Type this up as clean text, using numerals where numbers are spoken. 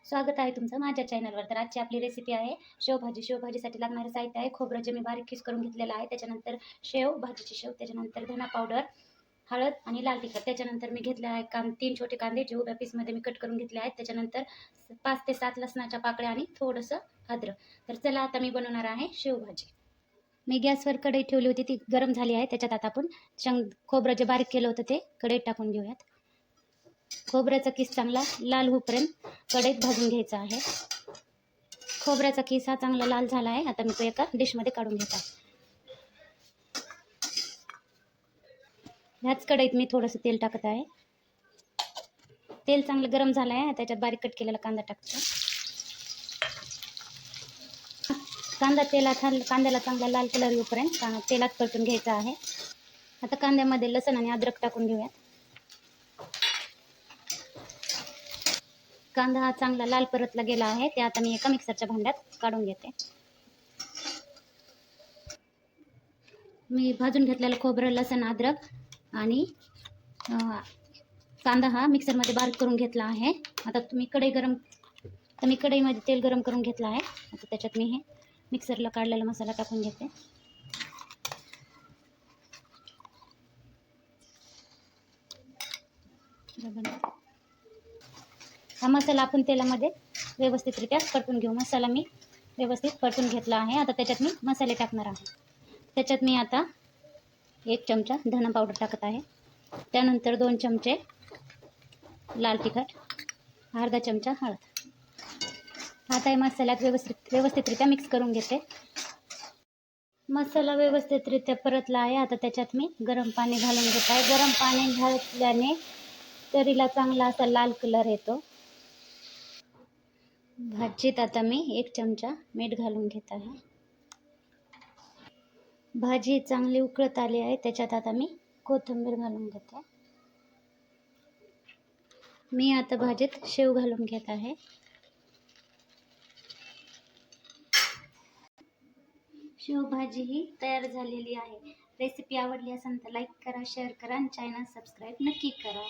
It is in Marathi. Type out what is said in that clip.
स्वागत आहे तुमचं माझ्या चॅनलवर। तर आजची आपली रेसिपी आहे शेवभाजी। शेवभाजीसाठी लागणारे साहित्य आहे खोबरं जे मी बारीक खीस करून घेतलेलं आहे, त्याच्यानंतर शेव, भाजीची शेव, त्याच्यानंतर धना पावडर, हळद आणि लाल तिखट। त्याच्यानंतर मी घेतले आहे 3 छोटे कांदे जे उभ्या पीसमध्ये मी कट करून घेतले आहेत। त्याच्यानंतर 5 ते 7 लसणाच्या पाकळ्या आणि थोडंसं अद्रक। तर चला आता मी बनवणार आहे शेवभाजी। मी गॅसवर कढई ठेवली होती, ती गरम झाली आहे। त्याच्यात आता आपण खोबरं जे बारीक केलं होतं ते कढईत टाकून घेऊयात। खोबऱ्याचा किस चांगला लाल होईपर्यंत कढईत भाजून घ्यायचा आहे। खोबऱ्याचा किस हा चांगला लाल झाला आहे। आता मी तो एका डिशमध्ये काढून घेत आहे। ह्याच कढईत मी थोडंसं तेल टाकत आहे। तेल चांगलं गरम झालं आहे, त्याच्यात बारीक कट केलेला कांदा टाकतो। कांद्याला चांगला लाल कलर येईपर्यंत तेलात परतून घ्यायचा आहे। आता कांद्यामध्ये लसूण आणि अद्रक टाकून घेऊयात। कांदा हा चांगला लाल परतला गेला आहे, ते आता मी एका मिक्सरच्या भांड्यात काढून घेते। मी भाजून घेतलेलं खोबरं, लसूण, अद्रक आणि कांदा हा मिक्सरमध्ये बारीक करून घेतला आहे। आता मी कढईमध्ये तेल गरम करून घेतलं आहे। आता त्याच्यात मी हे मिक्सरला काढलेला मसाला टाकून घेते। हा मसाला आपण तेलामध्ये व्यवस्थितरित्या परतून घेऊ। मसाला मी व्यवस्थित परतून घेतला आहे। आता त्याच्यात मी मसाले टाकणार आहे। त्याच्यात मी आता 1 चमचा धना पावडर टाकत आहे। त्यानंतर 2 चमचे लाल तिखट, अर्धा चमचा हळद। आता हे मसाल्यात व्यवस्थितरित्या मिक्स करून घेते। मसाला व्यवस्थितरित्या परतला आहे। आता त्याच्यात मी गरम पाणी घालून घेत आहे। गरम पाणी घातल्याने तरीला चांगला असा लाल कलर येतो। भाजीत आता मी 1 चमचा मीठ घालून घेत आहे। भाजी चांगली उकळत आली आहे, त्याच्यात आता मी कोथिंबीर घालून घेते। मी आता भाजीत शेव घालून घेत आहे। शेवभाजी ही तयार झालेली आहे। रेसिपी आवडली असेल तर लाईक करा, शेअर करा आणि चॅनल सबस्क्राईब नक्की करा।